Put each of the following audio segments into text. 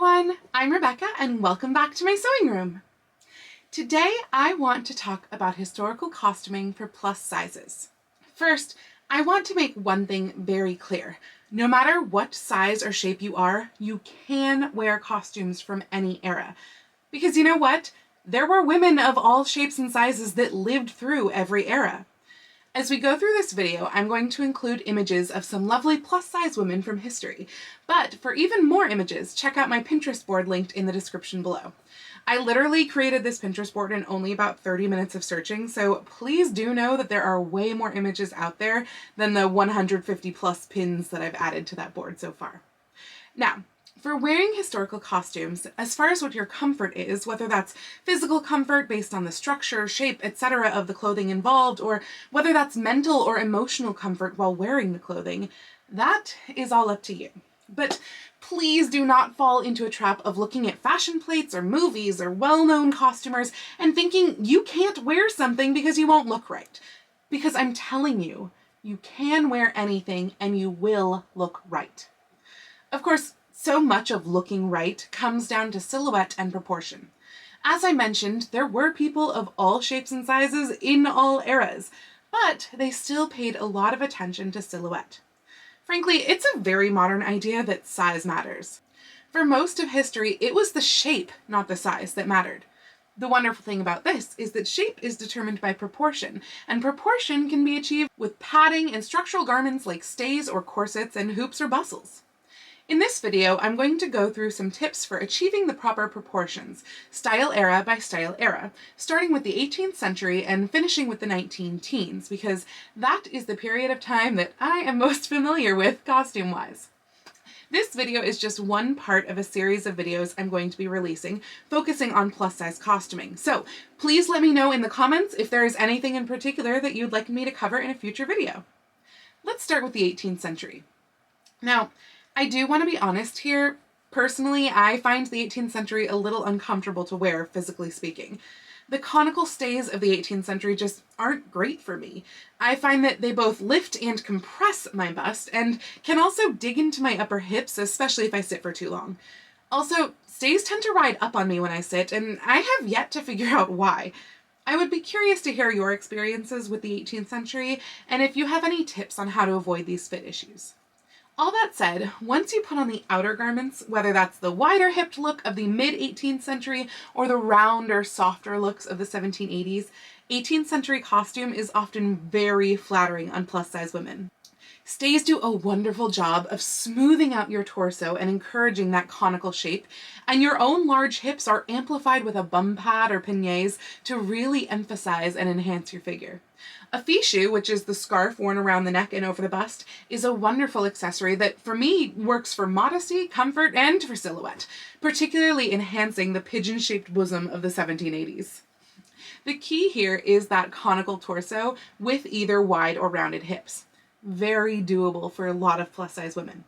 everyone, I'm Rebecca and welcome back to my sewing room. Today I want to talk about historical costuming for plus sizes. First, I want to make one thing very clear. No matter what size or shape you are, you can wear costumes from any era. Because you know what? There were women of all shapes and sizes that lived through every era. As we go through this video, I'm going to include images of some lovely plus-size women from history. But for even more images, check out my Pinterest board linked in the description below. I literally created this Pinterest board in only about 30 minutes of searching, so please do know that there are way more images out there than the 150 plus pins that I've added to that board so far. Now, for wearing historical costumes, as far as what your comfort is, whether that's physical comfort based on the structure, shape, etc. of the clothing involved, or whether that's mental or emotional comfort while wearing the clothing, that is all up to you. But please do not fall into a trap of looking at fashion plates or movies or well-known costumers and thinking you can't wear something because you won't look right. Because I'm telling you, you can wear anything and you will look right. Of course, so much of looking right comes down to silhouette and proportion. As I mentioned, there were people of all shapes and sizes in all eras, but they still paid a lot of attention to silhouette. Frankly, it's a very modern idea that size matters. For most of history, it was the shape, not the size, that mattered. The wonderful thing about this is that shape is determined by proportion, and proportion can be achieved with padding and structural garments like stays or corsets and hoops or bustles. In this video, I'm going to go through some tips for achieving the proper proportions, style era by style era, starting with the 18th century and finishing with the 19-teens, because that is the period of time that I am most familiar with costume-wise. This video is just one part of a series of videos I'm going to be releasing, focusing on plus-size costuming. So please let me know in the comments if there is anything in particular that you'd like me to cover in a future video. Let's start with the 18th century. Now, I do want to be honest here. Personally, I find the 18th century a little uncomfortable to wear, physically speaking. The conical stays of the 18th century just aren't great for me. I find that they both lift and compress my bust and can also dig into my upper hips, especially if I sit for too long. Also, stays tend to ride up on me when I sit, and I have yet to figure out why. I would be curious to hear your experiences with the 18th century and if you have any tips on how to avoid these fit issues. All that said, once you put on the outer garments, whether that's the wider hipped look of the mid-18th century or the rounder, softer looks of the 1780s, 18th century costume is often very flattering on plus-size women. Stays do a wonderful job of smoothing out your torso and encouraging that conical shape, and your own large hips are amplified with a bum pad or peignets to really emphasize and enhance your figure. A fichu, which is the scarf worn around the neck and over the bust, is a wonderful accessory that, for me, works for modesty, comfort, and for silhouette, particularly enhancing the pigeon-shaped bosom of the 1780s. The key here is that conical torso with either wide or rounded hips. Very doable for a lot of plus-size women.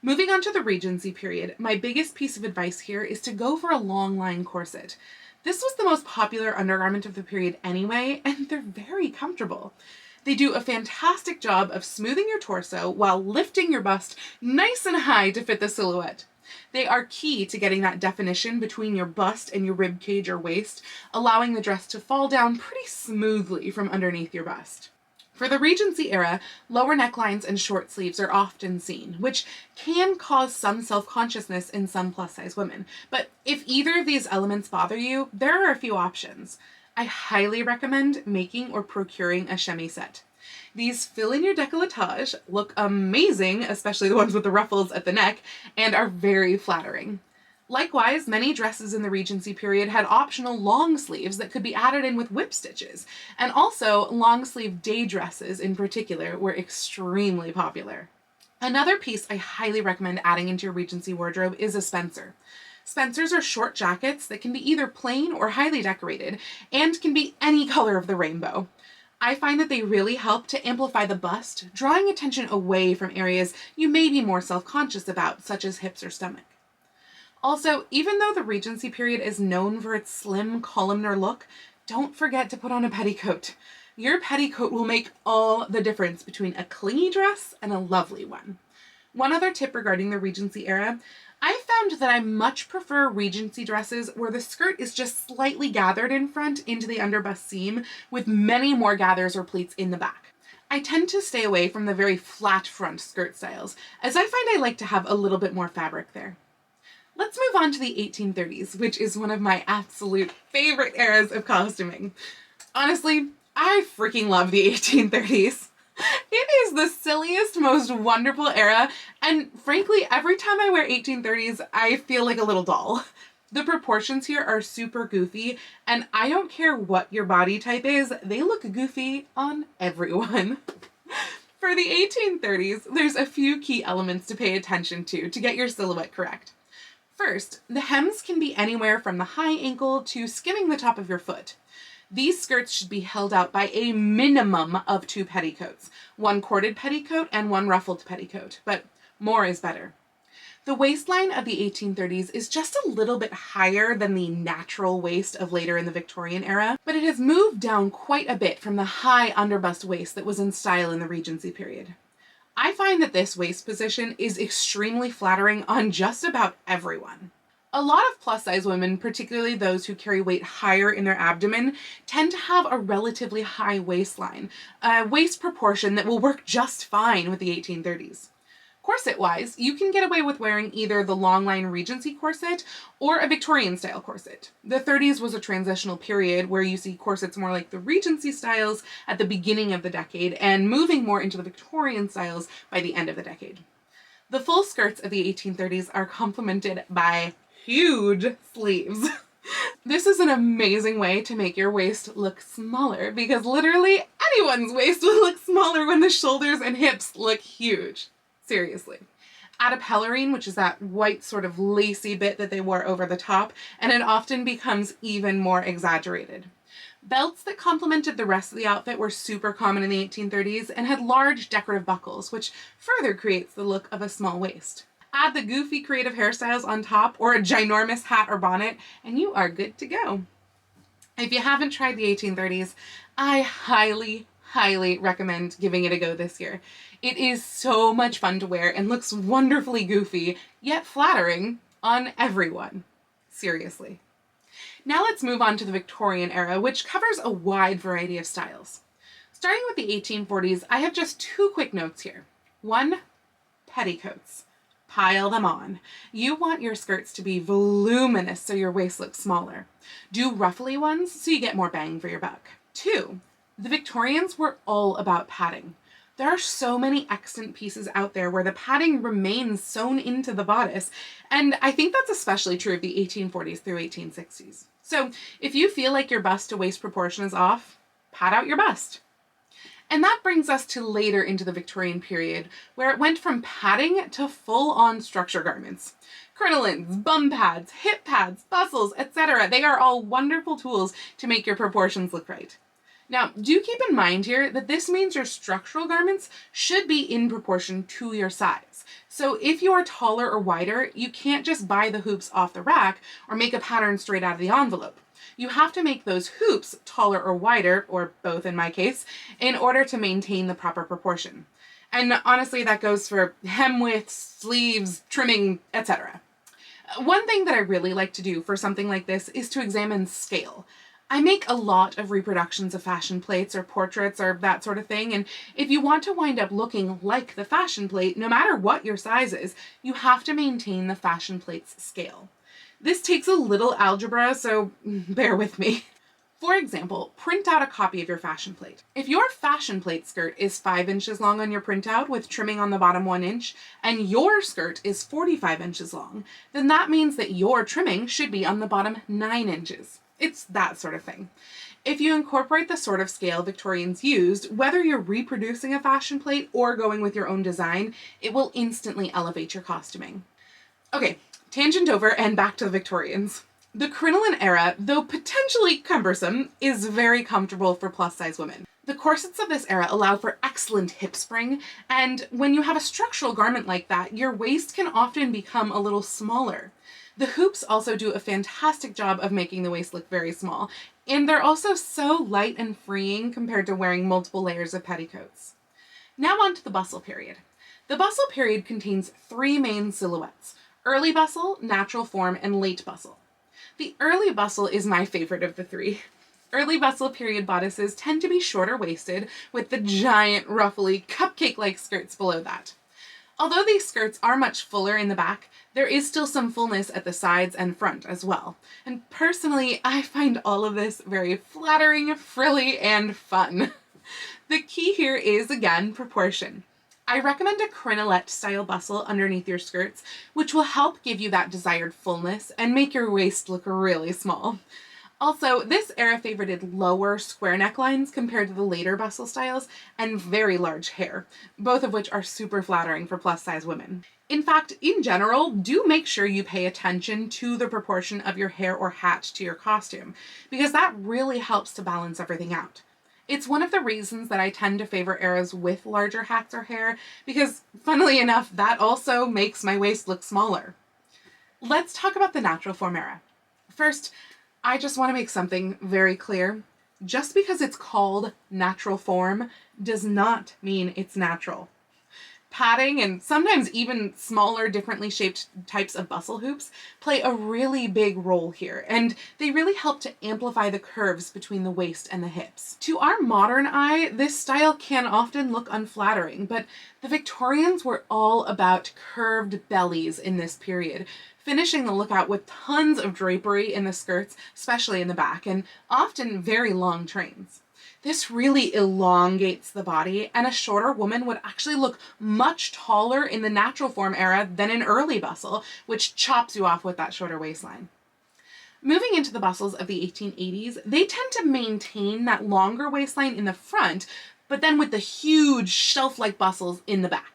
Moving on to the Regency period, my biggest piece of advice here is to go for a long line corset. This was the most popular undergarment of the period anyway, and they're very comfortable. They do a fantastic job of smoothing your torso while lifting your bust nice and high to fit the silhouette. They are key to getting that definition between your bust and your rib cage or waist, allowing the dress to fall down pretty smoothly from underneath your bust. For the Regency era, lower necklines and short sleeves are often seen, which can cause some self-consciousness in some plus-size women. But if either of these elements bother you, there are a few options. I highly recommend making or procuring a chemise set. These fill in your décolletage, look amazing, especially the ones with the ruffles at the neck, and are very flattering. Likewise, many dresses in the Regency period had optional long sleeves that could be added in with whip stitches, and also long sleeve day dresses in particular were extremely popular. Another piece I highly recommend adding into your Regency wardrobe is a spencer. Spencers are short jackets that can be either plain or highly decorated, and can be any color of the rainbow. I find that they really help to amplify the bust, drawing attention away from areas you may be more self-conscious about, such as hips or stomach. Also, even though the Regency period is known for its slim, columnar look, don't forget to put on a petticoat. Your petticoat will make all the difference between a clingy dress and a lovely one. One other tip regarding the Regency era, I found that I much prefer Regency dresses where the skirt is just slightly gathered in front into the underbust seam with many more gathers or pleats in the back. I tend to stay away from the very flat front skirt styles, as I find I like to have a little bit more fabric there. Let's move on to the 1830s, which is one of my absolute favorite eras of costuming. Honestly, I freaking love the 1830s. It is the silliest, most wonderful era, and frankly, every time I wear 1830s, I feel like a little doll. The proportions here are super goofy, and I don't care what your body type is, they look goofy on everyone. For the 1830s, there's a few key elements to pay attention to get your silhouette correct. First, the hems can be anywhere from the high ankle to skimming the top of your foot. These skirts should be held out by a minimum of 2 petticoats, one corded petticoat and one ruffled petticoat, but more is better. The waistline of the 1830s is just a little bit higher than the natural waist of later in the Victorian era, but it has moved down quite a bit from the high underbust waist that was in style in the Regency period. I find that this waist position is extremely flattering on just about everyone. A lot of plus-size women, particularly those who carry weight higher in their abdomen, tend to have a relatively high waistline, a waist proportion that will work just fine with the 1830s. Corset-wise, you can get away with wearing either the long-line Regency corset or a Victorian-style corset. The 30s was a transitional period where you see corsets more like the Regency styles at the beginning of the decade and moving more into the Victorian styles by the end of the decade. The full skirts of the 1830s are complemented by huge sleeves. This is an amazing way to make your waist look smaller because literally anyone's waist will look smaller when the shoulders and hips look huge. Seriously. Add a pelerine, which is that white sort of lacy bit that they wore over the top, and it often becomes even more exaggerated. Belts that complemented the rest of the outfit were super common in the 1830s and had large decorative buckles, which further creates the look of a small waist. Add the goofy creative hairstyles on top or a ginormous hat or bonnet, and you are good to go. If you haven't tried the 1830s, I highly recommend giving it a go this year. It is so much fun to wear and looks wonderfully goofy, yet flattering on everyone. Seriously. Now let's move on to the Victorian era, which covers a wide variety of styles. Starting with the 1840s, I have just 2 quick notes here. 1, petticoats. Pile them on. You want your skirts to be voluminous so your waist looks smaller. Do ruffly ones so you get more bang for your buck. 2, the Victorians were all about padding. There are so many extant pieces out there where the padding remains sewn into the bodice, and I think that's especially true of the 1840s through 1860s. So if you feel like your bust to waist proportion is off, pad out your bust. And that brings us to later into the Victorian period, where it went from padding to full-on structure garments. Crinolines, bum pads, hip pads, bustles, etc. They are all wonderful tools to make your proportions look right. Now, do keep in mind here that this means your structural garments should be in proportion to your size. So if you are taller or wider, you can't just buy the hoops off the rack or make a pattern straight out of the envelope. You have to make those hoops taller or wider, or both in my case, in order to maintain the proper proportion. And honestly, that goes for hem widths, sleeves, trimming, etc. One thing that I really like to do for something like this is to examine scale. I make a lot of reproductions of fashion plates or portraits or that sort of thing, and if you want to wind up looking like the fashion plate, no matter what your size is, you have to maintain the fashion plate's scale. This takes a little algebra, so bear with me. For example, print out a copy of your fashion plate. If your fashion plate skirt is 5 inches long on your printout with trimming on the bottom 1 inch, and your skirt is 45 inches long, then that means that your trimming should be on the bottom 9 inches. It's that sort of thing. If you incorporate the sort of scale Victorians used, whether you're reproducing a fashion plate or going with your own design, it will instantly elevate your costuming. Okay, tangent over and back to the Victorians. The crinoline era, though potentially cumbersome, is very comfortable for plus-size women. The corsets of this era allow for excellent hip spring, and when you have a structural garment like that, your waist can often become a little smaller. The hoops also do a fantastic job of making the waist look very small, and they're also so light and freeing compared to wearing multiple layers of petticoats. Now on to the bustle period. The bustle period contains three main silhouettes: early bustle, natural form, and late bustle. The early bustle is my favorite of the three. Early bustle period bodices tend to be shorter waisted with the giant ruffly cupcake-like skirts below that. Although these skirts are much fuller in the back, there is still some fullness at the sides and front as well. And personally, I find all of this very flattering, frilly, and fun. The key here is, again, proportion. I recommend a crinolette style bustle underneath your skirts, which will help give you that desired fullness and make your waist look really small. Also, this era favored lower square necklines compared to the later bustle styles and very large hair, both of which are super flattering for plus size women. In fact, in general, do make sure you pay attention to the proportion of your hair or hat to your costume, because that really helps to balance everything out. It's one of the reasons that I tend to favor eras with larger hats or hair, because funnily enough, that also makes my waist look smaller. Let's talk about the natural form era. First, I just want to make something very clear. Just because it's called natural form does not mean it's natural. Padding and sometimes even smaller, differently shaped types of bustle hoops play a really big role here, and they really help to amplify the curves between the waist and the hips. To our modern eye, this style can often look unflattering, but the Victorians were all about curved bellies in this period, finishing the look out with tons of drapery in the skirts, especially in the back, and often very long trains. This really elongates the body, and a shorter woman would actually look much taller in the natural form era than in early bustle, which chops you off with that shorter waistline. Moving into the bustles of the 1880s, they tend to maintain that longer waistline in the front, but then with the huge shelf-like bustles in the back.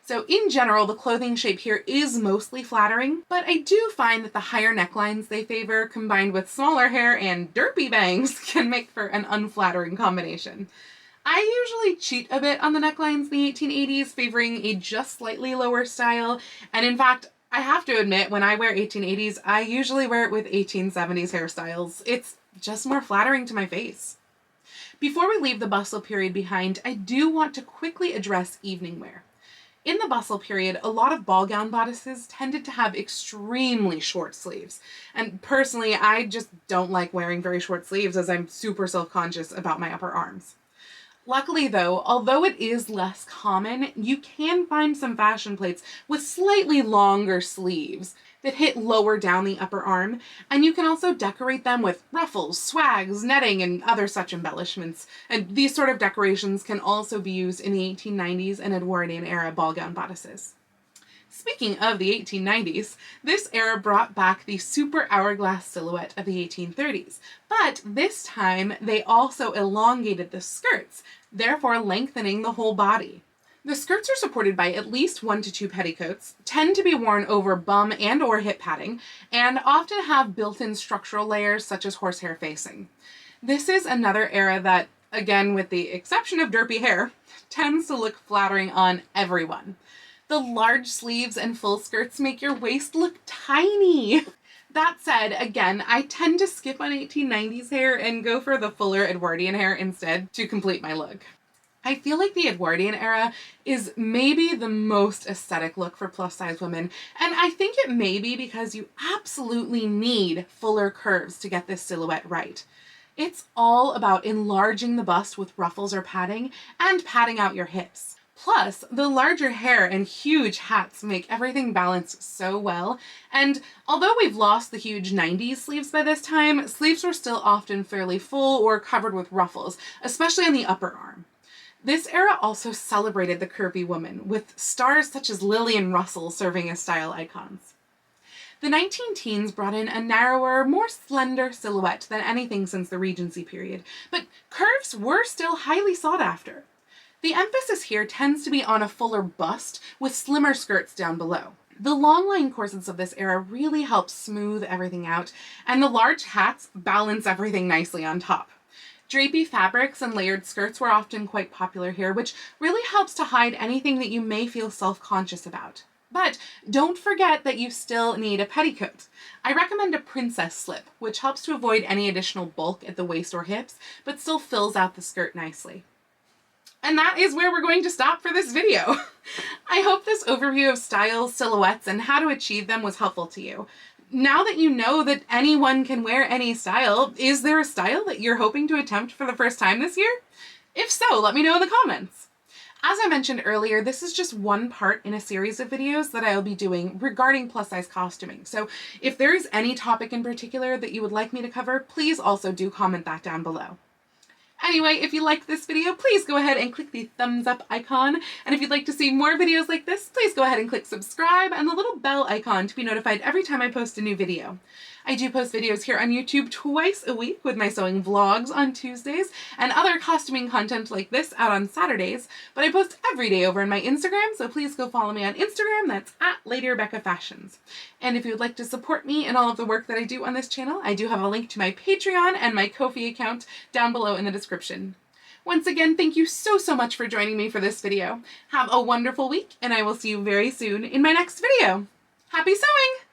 So in general, the clothing shape here is mostly flattering, but I do find that the higher necklines they favor, combined with smaller hair and derpy bangs, can make for an unflattering combination. I usually cheat a bit on the necklines in the 1880s, favoring a just slightly lower style, and in fact, I have to admit, when I wear 1880s, I usually wear it with 1870s hairstyles. It's just more flattering to my face. Before we leave the bustle period behind, I do want to quickly address evening wear. In the bustle period, a lot of ball gown bodices tended to have extremely short sleeves. And personally, I just don't like wearing very short sleeves as I'm super self-conscious about my upper arms. Luckily though, although it is less common, you can find some fashion plates with slightly longer sleeves that hit lower down the upper arm, and you can also decorate them with ruffles, swags, netting, and other such embellishments. And these sort of decorations can also be used in the 1890s and Edwardian era ball gown bodices. Speaking of the 1890s, this era brought back the super hourglass silhouette of the 1830s, but this time they also elongated the skirts, therefore lengthening the whole body. The skirts are supported by at least 1 to 2 petticoats, tend to be worn over bum and or hip padding, and often have built-in structural layers such as horsehair facing. This is another era that, again with the exception of derpy hair, tends to look flattering on everyone. The large sleeves and full skirts make your waist look tiny. That said, again, I tend to skip on 1890s hair and go for the fuller Edwardian hair instead to complete my look. I feel like the Edwardian era is maybe the most aesthetic look for plus size women, and I think it may be because you absolutely need fuller curves to get this silhouette right. It's all about enlarging the bust with ruffles or padding and padding out your hips. Plus, the larger hair and huge hats make everything balanced so well, and although we've lost the huge 90s sleeves by this time, sleeves were still often fairly full or covered with ruffles, especially on the upper arm. This era also celebrated the curvy woman, with stars such as Lillian Russell serving as style icons. The 19-teens brought in a narrower, more slender silhouette than anything since the Regency period, but curves were still highly sought after. The emphasis here tends to be on a fuller bust with slimmer skirts down below. The long line corsets of this era really help smooth everything out, and the large hats balance everything nicely on top. Drapey fabrics and layered skirts were often quite popular here, which really helps to hide anything that you may feel self-conscious about. But don't forget that you still need a petticoat. I recommend a princess slip, which helps to avoid any additional bulk at the waist or hips, but still fills out the skirt nicely. And that is where we're going to stop for this video. I hope this overview of styles, silhouettes, and how to achieve them was helpful to you. Now that you know that anyone can wear any style, is there a style that you're hoping to attempt for the first time this year? If so, let me know in the comments. As I mentioned earlier, this is just one part in a series of videos that I'll be doing regarding plus size costuming. So if there is any topic in particular that you would like me to cover, please also do comment that down below. Anyway, if you liked this video, please go ahead and click the thumbs up icon. And if you'd like to see more videos like this, please go ahead and click subscribe and the little bell icon to be notified every time I post a new video. I do post videos here on YouTube twice a week with my sewing vlogs on Tuesdays and other costuming content like this out on Saturdays, but I post every day over on my Instagram, so please go follow me on Instagram. That's at Lady Rebecca Fashions. And if you would like to support me and all of the work that I do on this channel, I do have a link to my Patreon and my Ko-fi account down below in the description. Once again, thank you so much for joining me for this video. Have a wonderful week, and I will see you very soon in my next video. Happy sewing!